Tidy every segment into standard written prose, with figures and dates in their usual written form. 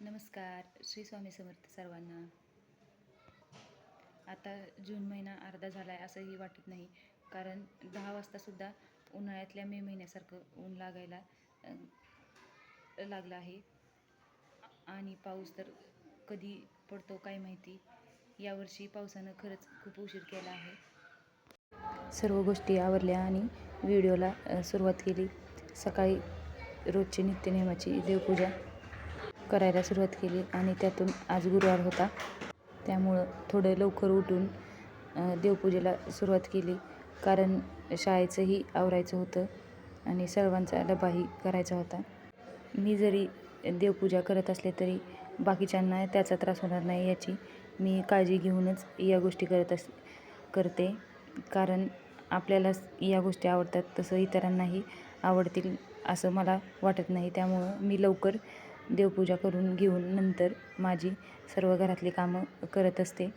नमस्कार. श्री स्वामी समर्थ सर्वांना. आता जून महिना अर्धा झाला आहे असंही वाटत नाही, कारण 10 वाजतासुद्धा उन्हाळ्यातल्या मे महिन्यासारखं ऊन लागायला लागलं आहे. आणि पाऊस तर कधी पडतो काय माहिती. यावर्षी पावसानं खरंच खूप उशीर केला आहे. सर्व गोष्टी आवरल्या आणि व्हिडिओला सुरुवात केली. सकाळी रोजची नित्यनेमाची देवपूजा करायला सुरुवात केली आणि त्यातून आज गुरुवार होता, त्यामुळं थोडं लवकर उठून देवपूजेला सुरुवात केली, कारण शाळेचंही आवरायचं होतं आणि सर्वांचा डबाही करायचा होता. मी जरी देवपूजा करत असले तरी बाकीच्यांना त्याचा त्रास होणार नाही याची मी काळजी घेऊनच या गोष्टी करते, कारण आपल्याला या गोष्टी आवडतात तसं इतरांनाही आवडतील असं मला वाटत नाही. त्यामुळं मी लवकर देवपूजा करून घेऊन नंतर माझी सर्व घरातली कामं करत असते.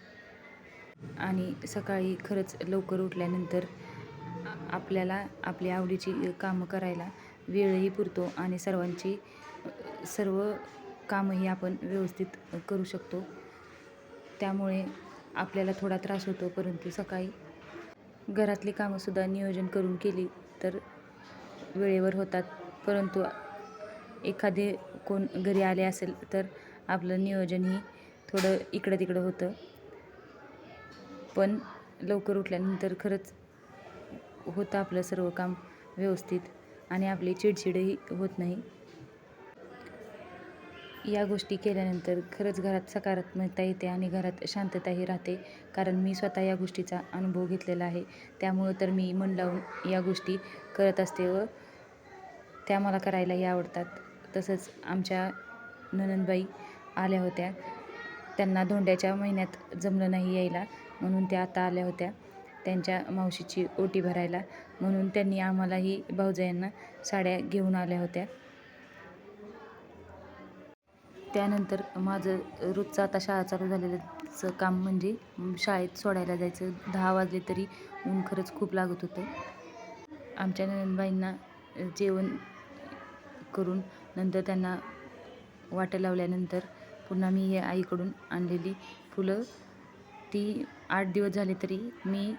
आणि सकाळी खरंच लवकर उठल्यानंतर आपल्याला आपली आवडीची कामं करायला वेळही पुरतो आणि सर्व कामंही आपण व्यवस्थित करू शकतो. त्यामुळे आपल्याला थोडा त्रास होतो, परंतु सकाळी घरातली कामंसुद्धा नियोजन करून केली तर वेळेवर होतात. परंतु एखादे कोण घरी आले असेल तर आपलं नियोजनही थोडं इकडं तिकडं होतं. पण लवकर उठल्यानंतर खरंच होतं आपलं सर्व काम व्यवस्थित आणि आपली चिडचिडही होत नाही. या गोष्टी केल्यानंतर खरंच घरात सकारात्मकता येते आणि घरात शांतताही राहते, कारण मी स्वतः या गोष्टीचा अनुभव घेतलेला आहे. त्यामुळं तर मी मन लावून या गोष्टी करत असते व त्या मला करायलाही आवडतात. तसंच आमच्या नणंदबाई आल्या होत्या. त्यांना धोंड्याच्या महिन्यात जमलं नाही यायला, म्हणून त्या आता आल्या होत्या त्यांच्या मावशीची ओटी भरायला. म्हणून त्यांनी आम्हालाही भाऊजायांना साड्या घेऊन आल्या होत्या. त्यानंतर माझं रोजचं आता शाळा चालू झालेलंचं काम म्हणजे शाळेत सोडायला जायचं. 10 वाजले तरी ऊन खरंच खूप लागत होतं. आमच्या नणंदबाईंना जेवण करून नंतर त्यांना वाटं लावल्यानंतर पुन्हा मी हे आईकडून आणलेली फुलं ती 8 दिवस झाले तरी मी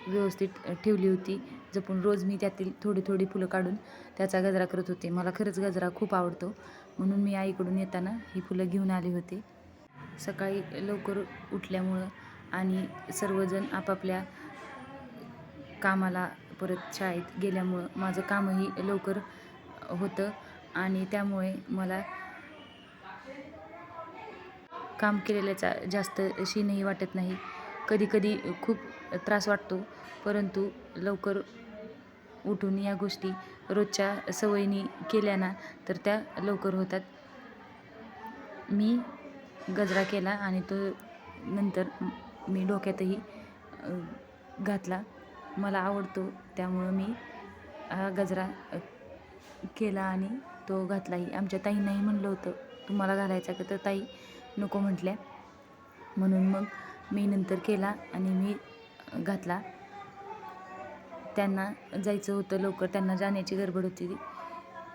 व्यवस्थित ठेवली होती जपून. रोज मी त्यातील थोडी थोडी फुलं काढून त्याचा गजरा करत होते. मला खरंच गजरा खूप आवडतो, म्हणून मी आईकडून येताना ही फुलं घेऊन आले होते. सकाळी लवकर उठल्यामुळं आणि सर्वजण आपापल्या कामाला परत शाळेत गेल्यामुळं माझं कामही लवकर होतं आणि त्यामुळे मला काम केलेल्याचा जास्त शीनही वाटत नाही. कधी खूप त्रास वाटतो, परंतु लवकर उठून या गोष्टी रोजच्या सवयीने केल्या ना तर त्या लवकर होतात. मी गजरा केला आणि तो नंतर मी डोक्यातही घातला. मला आवडतो त्यामुळं मी हा गजरा केला आणि तो घातलाही. आमच्या ताईंनाही म्हणलं होतं तुम्हाला घालायचा का, तर ताई नको म्हटल्या, म्हणून मग मी नंतर केला आणि मी घातला. त्यांना जायचं होतं लवकर, त्यांना जाण्याची गडबड होती,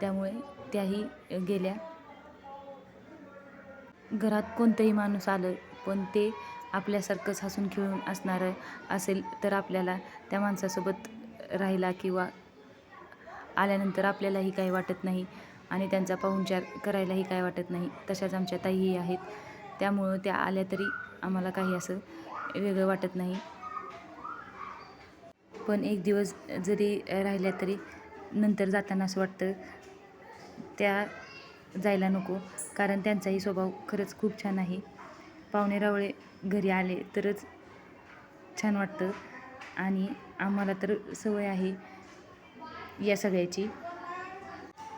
त्यामुळे त्याही गेल्या. घरात कोणतंही माणूस आलं पण ते आपल्यासारखंच हसून खेळून असणारं असेल तर आपल्याला त्या माणसासोबत राहायला किंवा आल्यानंतर आपल्यालाही काही वाटत नाही आणि त्यांचा पाहुणचार करायलाही काय वाटत नाही. तशाच आमच्या ताईही आहेत, त्यामुळं त्या आल्या तरी आम्हाला काही असं वेगळं वाटत नाही. पण एक दिवस जरी राहिल्या तरी नंतर जाताना असं वाटतं त्या जायला नको, कारण त्यांचाही स्वभाव खरंच खूप छान आहे. पाहुणे-रावळे घरी आले तरच छान वाटतं आणि आम्हाला तर सवय आहे या सगळ्याची.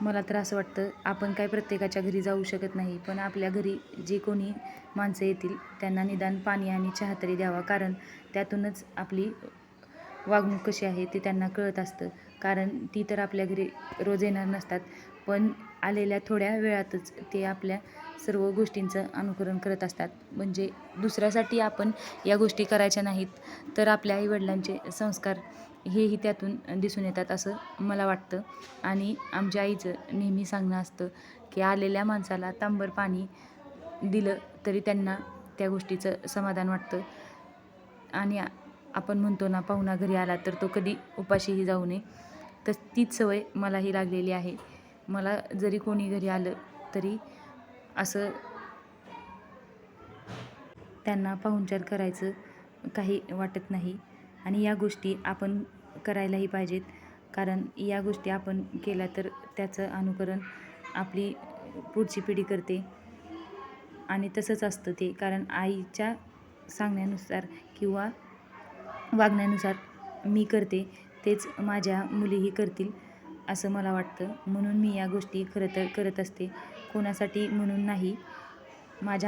मला तर असं वाटतं आपण काय प्रत्येकाच्या घरी जाऊ शकत नाही, पण आपल्या घरी जे कोणी माणसं येतील त्यांना निदान पाणी आणि चहा तरी द्यावा, कारण त्यातूनच आपली वागणूक कशी आहे ते त्यांना कळत असतं. कारण ती तर आपल्या घरी रोज येणार नसतात, पण आलेल्या थोड्या वेळातच ते आपल्या सर्व गोष्टींचं अनुकरण करत असतात. म्हणजे दुसऱ्यासाठी आपण या गोष्टी करायच्या नाहीत, तर आपल्या आईवडिलांचे संस्कार हेही त्यातून दिसून येतात असं मला वाटतं. आणि आमच्या आईचं नेहमी सांगणं असतं की आलेल्या माणसाला तांब्याभर पाणी दिलं तरी त्यांना त्या गोष्टीचं समाधान वाटतं. आणि आपण म्हणतो ना, पाहुणा घरी आला तर तो कधी उपाशीही जाऊ नये, तर तीच सवय मलाही लागलेली आहे. मला जरी कोणी घरी आलं तरी असं त्यांना पाहुणचार करायचं काही वाटत नाही. आणि या गोष्टी आपण करायलाही पाहिजेत, कारण या गोष्टी आपण केल्या तर त्याचं अनुकरण आपली पुढची पिढी करते. आणि तसंच असतं ते, कारण आईच्या सांगण्यानुसार किंवा वागण्यानुसार मी करते तेच माझ्या मुलीही करतील असं मला वाटतं. म्हणून मी या गोष्टी खरं तर करत असते, कोणासाठी म्हणून नाही, माझ्या